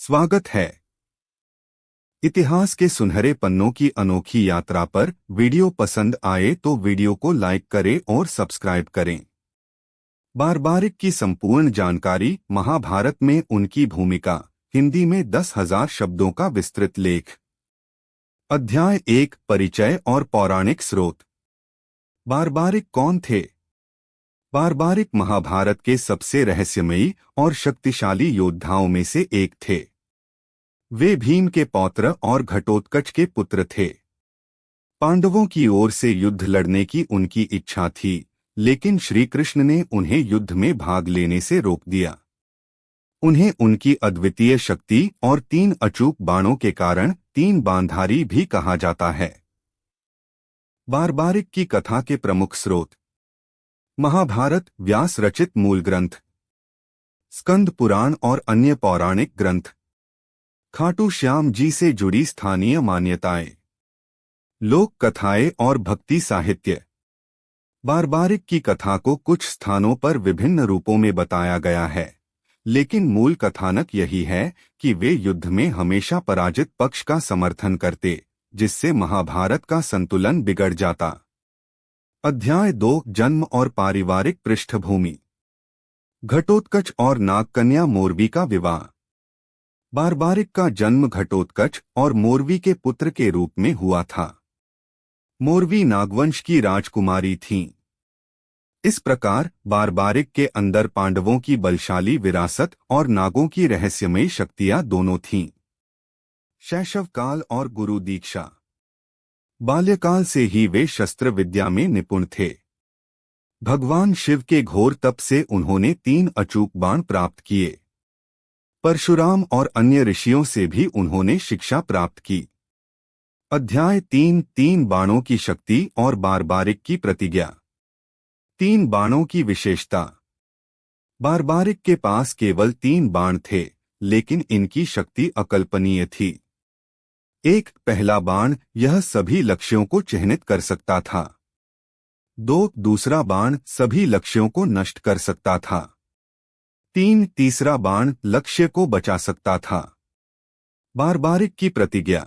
स्वागत है। इतिहास के सुनहरे पन्नों की अनोखी यात्रा पर वीडियो पसंद आए तो वीडियो को लाइक करें और सब्सक्राइब करें। बारबारिक की संपूर्ण जानकारी, महाभारत में उनकी भूमिका, हिंदी में 10,000 शब्दों का विस्तृत लेख। अध्याय 1, परिचय और पौराणिक स्रोत। बारबारिक कौन थे? बारबारिक महाभारत के सबसे रहस्यमयी और शक्तिशाली योद्धाओं में से एक थे। वे भीम के पौत्र और घटोत्कच के पुत्र थे। पांडवों की ओर से युद्ध लड़ने की उनकी इच्छा थी, लेकिन श्री कृष्ण ने उन्हें युद्ध में भाग लेने से रोक दिया। उन्हें उनकी अद्वितीय शक्ति और 3 अचूक बाणों के कारण 3 बाणधारी भी कहा जाता है। बारबारिक की कथा के प्रमुख स्रोत: महाभारत, व्यास रचित मूल ग्रंथ, स्कंद पुराण और अन्य पौराणिक ग्रंथ, खाटू श्याम जी से जुड़ी स्थानीय मान्यताएं, लोक कथाएं और भक्ति साहित्य। बारबारिक की कथा को कुछ स्थानों पर विभिन्न रूपों में बताया गया है, लेकिन मूल कथानक यही है कि वे युद्ध में हमेशा पराजित पक्ष का समर्थन करते, जिससे महाभारत का संतुलन बिगड़ जाता। अध्याय 2, जन्म और पारिवारिक पृष्ठभूमि। घटोत्कच और नागकन्या मोरवी का विवाह। बारबारिक का जन्म घटोत्कच और मोरवी के पुत्र के रूप में हुआ था। मोरवी नागवंश की राजकुमारी थीं। इस प्रकार बारबारिक के अंदर पांडवों की बलशाली विरासत और नागों की रहस्यमयी शक्तियां दोनों थीं। शैशवकाल और गुरु दीक्षा। बाल्यकाल से ही वे शस्त्र विद्या में निपुण थे। भगवान शिव के घोर तप से उन्होंने 3 अचूक बाण प्राप्त किए। परशुराम और अन्य ऋषियों से भी उन्होंने शिक्षा प्राप्त की। अध्याय 3, 3 बाणों की शक्ति और बारबारिक की प्रतिज्ञा। 3 बाणों की विशेषता। बारबारिक के पास केवल 3 बाण थे, लेकिन इनकी शक्ति अकल्पनीय थी। पहला बाण, यह सभी लक्ष्यों को चिह्नित कर सकता था। 2, दूसरा बाण सभी लक्ष्यों को नष्ट कर सकता था। 3, तीसरा बाण लक्ष्य को बचा सकता था। बारबारिक की प्रतिज्ञा।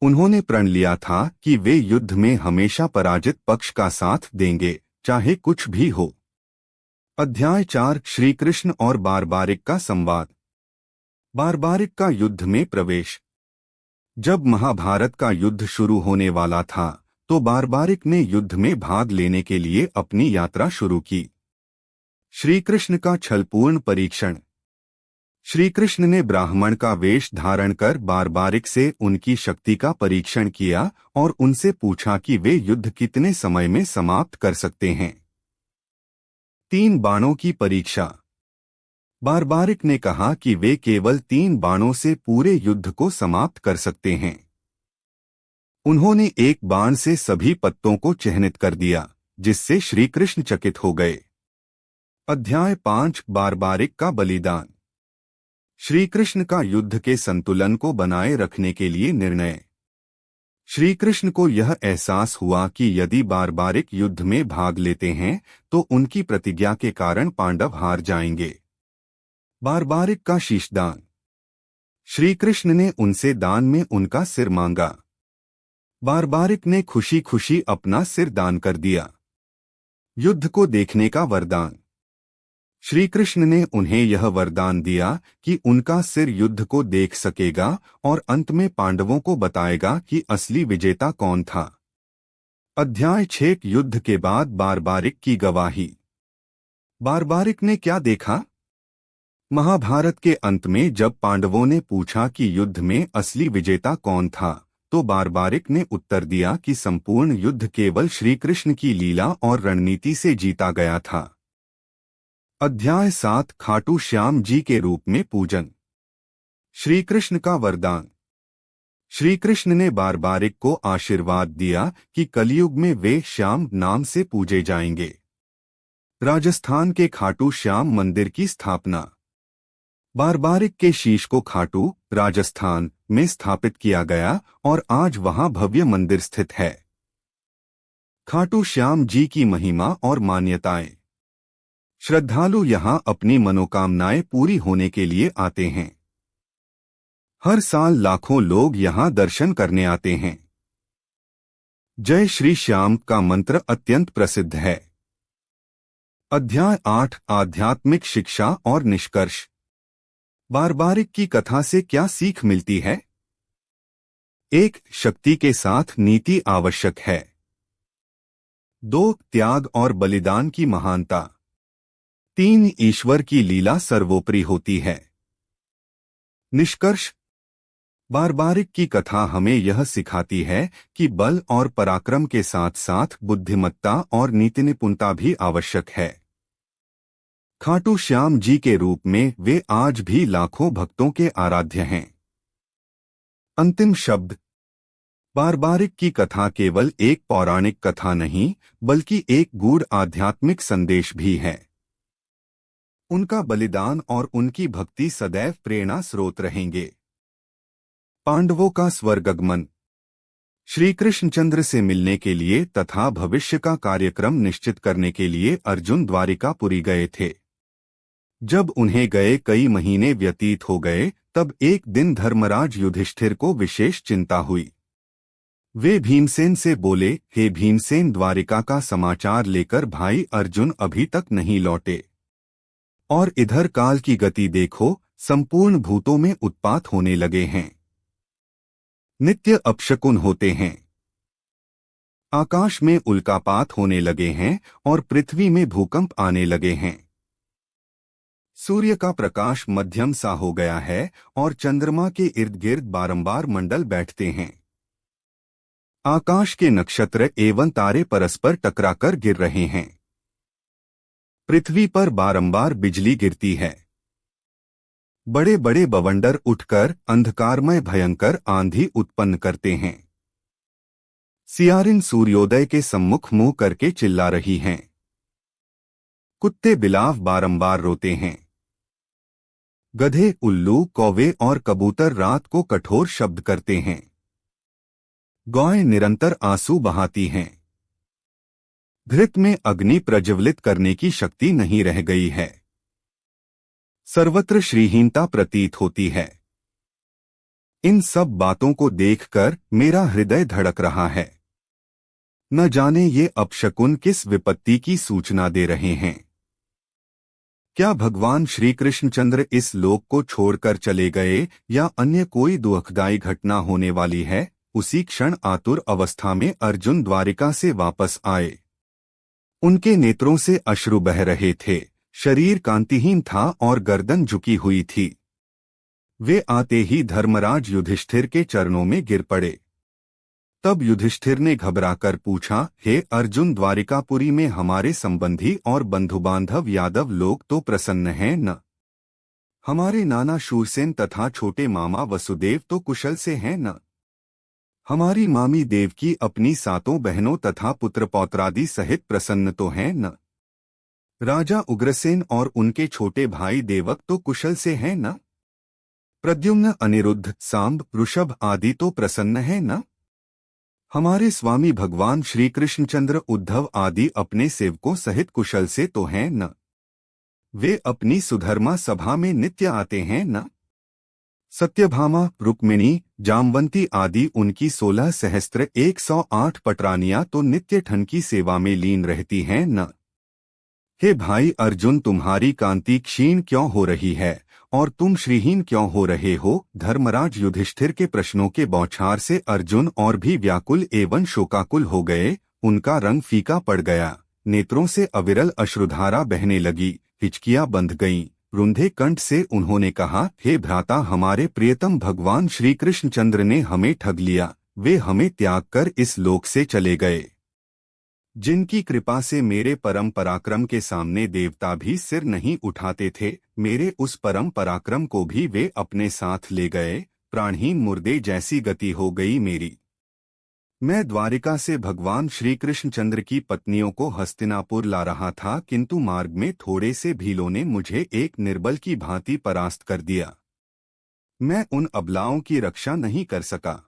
उन्होंने प्रण लिया था कि वे युद्ध में हमेशा पराजित पक्ष का साथ देंगे, चाहे कुछ भी हो। अध्याय 4, श्री कृष्ण और बारबारिक का संवाद। बारबारिक का युद्ध में प्रवेश। जब महाभारत का युद्ध शुरू होने वाला था, तो बारबारिक ने युद्ध में भाग लेने के लिए अपनी यात्रा शुरू की। श्री कृष्ण का छलपूर्ण परीक्षण। श्री कृष्ण ने ब्राह्मण का वेश धारण कर बारबारिक से उनकी शक्ति का परीक्षण किया और उनसे पूछा कि वे युद्ध कितने समय में समाप्त कर सकते हैं। 3 बाणों की परीक्षा। बारबारिक ने कहा कि वे केवल 3 बाणों से पूरे युद्ध को समाप्त कर सकते हैं। उन्होंने एक बाण से सभी पत्तों को चिह्नित कर दिया, जिससे श्री कृष्ण चकित हो गए। अध्याय 5, बारबारिक का बलिदान। श्री कृष्ण का युद्ध के संतुलन को बनाए रखने के लिए निर्णय। श्री कृष्ण को यह एहसास हुआ कि यदि बारबारिक युद्ध में भाग लेते हैं तो उनकी प्रतिज्ञा के कारण पांडव हार जाएंगे। बारबारिक का शीशदान। श्री कृष्ण ने उनसे दान में उनका सिर मांगा। बारबारिक ने खुशी खुशी अपना सिर दान कर दिया। युद्ध को देखने का वरदान। श्री कृष्ण ने उन्हें यह वरदान दिया कि उनका सिर युद्ध को देख सकेगा और अंत में पांडवों को बताएगा कि असली विजेता कौन था। अध्याय 6, युद्ध के बाद बारबारिक की गवाही। बारबारिक ने क्या देखा? महाभारत के अंत में जब पांडवों ने पूछा कि युद्ध में असली विजेता कौन था, तो बारबारिक ने उत्तर दिया कि संपूर्ण युद्ध केवल श्री कृष्ण की लीला और रणनीति से जीता गया था। अध्याय 7, खाटू श्याम जी के रूप में पूजन। श्री कृष्ण का वरदान। श्री कृष्ण ने बारबारिक को आशीर्वाद दिया कि कलयुग में वे श्याम नाम से पूजे जाएंगे। राजस्थान के खाटू श्याम मंदिर की स्थापना। बारबारिक के शीश को खाटू, राजस्थान में स्थापित किया गया और आज वहां भव्य मंदिर स्थित है। खाटू श्याम जी की महिमा और मान्यताएं। श्रद्धालु यहां अपनी मनोकामनाएं पूरी होने के लिए आते हैं। हर साल लाखों लोग यहाँ दर्शन करने आते हैं। जय श्री श्याम का मंत्र अत्यंत प्रसिद्ध है। अध्याय 8 आध्यात्मिक शिक्षा और निष्कर्ष। बारबारिक की कथा से क्या सीख मिलती है? 1. शक्ति के साथ नीति आवश्यक है। 2. त्याग और बलिदान की महानता। 3. ईश्वर की लीला सर्वोपरि होती है। निष्कर्ष। बारबारिक की कथा हमें यह सिखाती है कि बल और पराक्रम के साथ साथ बुद्धिमत्ता और नीति निपुणता भी आवश्यक है। खाटू श्याम जी के रूप में वे आज भी लाखों भक्तों के आराध्य हैं। अंतिम शब्द। बारबारिक की कथा केवल एक पौराणिक कथा नहीं, बल्कि एक गूढ़ आध्यात्मिक संदेश भी है। उनका बलिदान और उनकी भक्ति सदैव प्रेरणा स्रोत रहेंगे। पांडवों का स्वर्गगमन। श्री कृष्णचंद्र से मिलने के लिए तथा भविष्य का कार्यक्रम निश्चित करने के लिए अर्जुन द्वारिकापुरी गए थे। जब उन्हें गए कई महीने व्यतीत हो गए, तब एक दिन धर्मराज युधिष्ठिर को विशेष चिंता हुई। वे भीमसेन से बोले, हे भीमसेन, द्वारिका का समाचार लेकर भाई अर्जुन अभी तक नहीं लौटे। और इधर काल की गति देखो, संपूर्ण भूतों में उत्पात होने लगे हैं। नित्य अपशकुन होते हैं। आकाश में उल्कापात होने लगे हैं और पृथ्वी में भूकंप आने लगे हैं। सूर्य का प्रकाश मध्यम सा हो गया है और चंद्रमा के इर्द गिर्द बारंबार मंडल बैठते हैं। आकाश के नक्षत्र एवं तारे परस्पर टकराकर गिर रहे हैं। पृथ्वी पर बारंबार बिजली गिरती है। बड़े बड़े बवंडर उठकर अंधकारमय भयंकर आंधी उत्पन्न करते हैं। सियारिन सूर्योदय के सम्मुख मुंह करके चिल्ला रही हैं। कुत्ते बिलाव बारंबार रोते हैं। गधे, उल्लू, कौवे और कबूतर रात को कठोर शब्द करते हैं। गौएं निरंतर आंसू बहाती हैं। घृत में अग्नि प्रज्वलित करने की शक्ति नहीं रह गई है। सर्वत्र श्रीहीनता प्रतीत होती है। इन सब बातों को देखकर मेरा हृदय धड़क रहा है। न जाने ये अपशकुन किस विपत्ति की सूचना दे रहे हैं। क्या भगवान श्री कृष्णचंद्र इस लोक को छोड़कर चले गए या अन्य कोई दुखदायी घटना होने वाली है? उसी क्षण आतुर अवस्था में अर्जुन द्वारिका से वापस आए। उनके नेत्रों से अश्रु बह रहे थे, शरीर कांतिहीन था और गर्दन झुकी हुई थी। वे आते ही धर्मराज युधिष्ठिर के चरणों में गिर पड़े। तब युधिष्ठिर ने घबराकर पूछा, हे अर्जुन, द्वारिकापुरी में हमारे संबंधी और बंधुबांधव यादव लोग तो प्रसन्न हैं न? हमारे नाना शूरसेन तथा छोटे मामा वसुदेव तो कुशल से हैं न? हमारी मामी देवकी अपनी सातों बहनों तथा पुत्र पौत्रादि सहित प्रसन्न तो हैं न? राजा उग्रसेन और उनके छोटे भाई देवक तो कुशल से हैं न? प्रद्युम्न, अनिरुद्ध, सांब, ऋषभ आदि तो प्रसन्न हैं न? हमारे स्वामी भगवान श्री कृष्णचंद्र, उद्धव आदि अपने सेवकों सहित कुशल से तो हैं न? वे अपनी सुधर्मा सभा में नित्य आते हैं न? सत्यभामा, रुक्मिणी, जामवंती आदि उनकी 16 सहस्त्र 108 पटरानियां तो नित्य ठन की सेवा में लीन रहती हैं न? हे भाई अर्जुन, तुम्हारी कांति क्षीण क्यों हो रही है और तुम श्रीहीन क्यों हो रहे हो? धर्मराज युधिष्ठिर के प्रश्नों के बौछार से अर्जुन और भी व्याकुल एवं शोकाकुल हो गए। उनका रंग फीका पड़ गया, नेत्रों से अविरल अश्रुधारा बहने लगी, हिचकियां बंध गईं। रुंधे कंठ से उन्होंने कहा, हे भ्राता, हमारे प्रियतम भगवान श्री कृष्णचंद्र ने हमें ठग लिया। वे हमें त्याग कर इस लोक से चले गए। जिनकी कृपा से मेरे परम पराक्रम के सामने देवता भी सिर नहीं उठाते थे, मेरे उस परम पराक्रम को भी वे अपने साथ ले गए। प्राणहीन मुर्दे जैसी गति हो गई मेरी। मैं द्वारिका से भगवान श्री कृष्णचंद्र की पत्नियों को हस्तिनापुर ला रहा था, किंतु मार्ग में थोड़े से भीलों ने मुझे एक निर्बल की भांति परास्त कर दिया। मैं उन अबलाओं की रक्षा नहीं कर सका।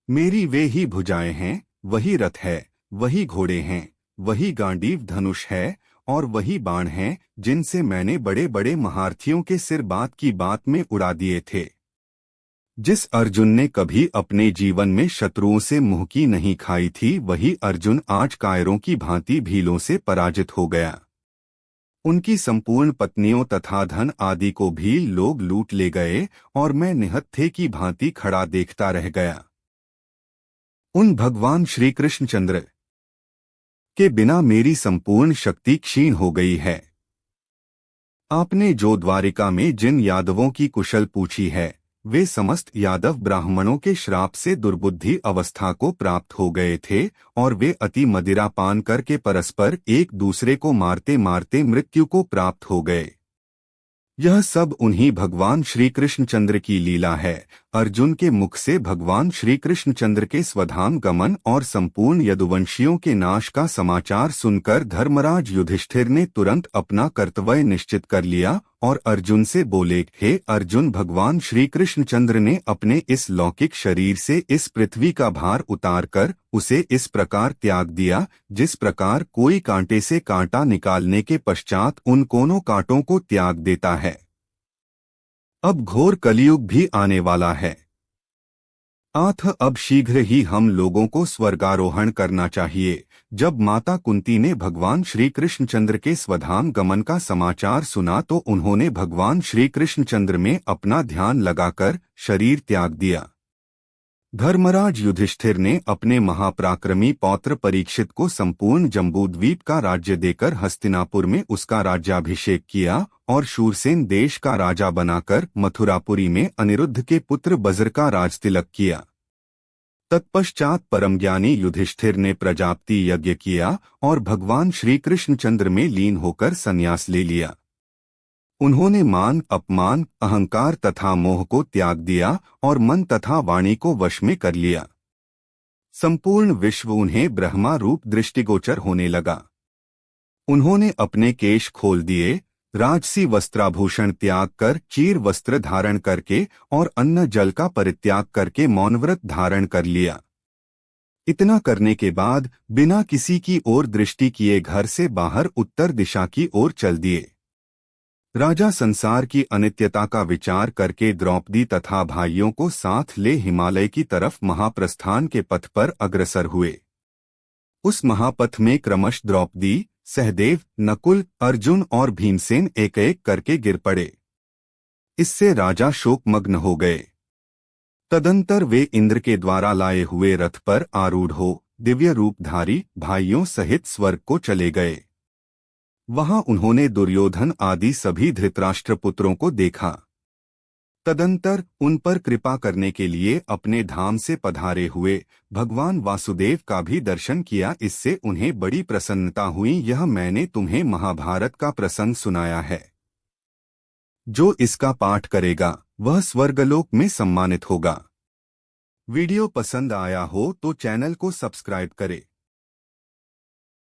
मेरी वे ही भुजाएं हैं, वही रथ है, वही घोड़े हैं, वही गांडीव धनुष है और वही बाण हैं जिनसे मैंने बड़े बड़े महारथियों के सिर बात की बात में उड़ा दिए थे। जिस अर्जुन ने कभी अपने जीवन में शत्रुओं से मुंह की नहीं खाई थी, वही अर्जुन आज कायरों की भांति भीलों से पराजित हो गया। उनकी संपूर्ण पत्नियों तथा धन आदि को भी लोग लूट ले गए और मैं निहत्थे की भांति खड़ा देखता रह गया। उन भगवान श्री कृष्णचंद्र के बिना मेरी संपूर्ण शक्ति क्षीण हो गई है। आपने जो द्वारिका में जिन यादवों की कुशल पूछी है, वे समस्त यादव ब्राह्मणों के श्राप से दुर्बुद्धि अवस्था को प्राप्त हो गए थे और वे अति मदिरा पान करके परस्पर एक दूसरे को मारते मारते मृत्यु को प्राप्त हो गए। यह सब उन्हीं भगवान श्री कृष्णचंद्र की लीला है। अर्जुन के मुख से भगवान श्री कृष्णचंद्र के स्वधाम गमन और संपूर्ण यदुवंशियों के नाश का समाचार सुनकर धर्मराज युधिष्ठिर ने तुरंत अपना कर्तव्य निश्चित कर लिया और अर्जुन से बोले, हे अर्जुन, भगवान श्री कृष्णचंद्र ने अपने इस लौकिक शरीर से इस पृथ्वी का भार उतारकर उसे इस प्रकार त्याग दिया जिस प्रकार कोई कांटे से कांटा निकालने के पश्चात उन कोनों कांटों को त्याग देता है। अब घोर कलियुग भी आने वाला है। अब शीघ्र ही हम लोगों को स्वर्गारोहण करना चाहिए। जब माता कुंती ने भगवान श्री कृष्णचंद्र के स्वधाम गमन का समाचार सुना तो उन्होंने भगवान श्री कृष्णचंद्र में अपना ध्यान लगाकर शरीर त्याग दिया। धर्मराज युधिष्ठिर ने अपने महापराक्रमी पौत्र परीक्षित को संपूर्ण जम्बूद्वीप का राज्य देकर हस्तिनापुर में उसका राज्याभिषेक किया और शूरसेन देश का राजा बनाकर मथुरापुरी में अनिरुद्ध के पुत्र बज्र का राजतिलक किया। तत्पश्चात परमज्ञानी युधिष्ठिर ने प्रजापति यज्ञ किया और भगवान श्री कृष्णचंद्र में लीन होकर संन्यास ले लिया। उन्होंने मान, अपमान, अहंकार तथा मोह को त्याग दिया और मन तथा वाणी को वश में कर लिया। संपूर्ण विश्व उन्हें ब्रह्मा रूप दृष्टिगोचर होने लगा। उन्होंने अपने केश खोल दिए, राजसी वस्त्राभूषण त्याग कर चीर वस्त्र धारण करके और अन्न जल का परित्याग करके मौनव्रत धारण कर लिया। इतना करने के बाद बिना किसी की ओर दृष्टि किए घर से बाहर उत्तर दिशा की ओर चल दिए। राजा संसार की अनित्यता का विचार करके द्रौपदी तथा भाइयों को साथ ले हिमालय की तरफ महाप्रस्थान के पथ पर अग्रसर हुए। उस महापथ में क्रमश द्रौपदी, सहदेव, नकुल, अर्जुन और भीमसेन एक एक करके गिर पड़े। इससे राजा शोकमग्न हो गए। तदंतर वे इंद्र के द्वारा लाए हुए रथ पर आरूढ़ हो दिव्य रूपधारी भाइयों सहित स्वर्ग को चले गए। वहां उन्होंने दुर्योधन आदि सभी धृतराष्ट्र पुत्रों को देखा। तदंतर उन पर कृपा करने के लिए अपने धाम से पधारे हुए भगवान वासुदेव का भी दर्शन किया। इससे उन्हें बड़ी प्रसन्नता हुई। यह मैंने तुम्हें महाभारत का प्रसंग सुनाया है। जो इसका पाठ करेगा वह स्वर्गलोक में सम्मानित होगा। वीडियो पसंद आया हो तो चैनल को सब्सक्राइब करें।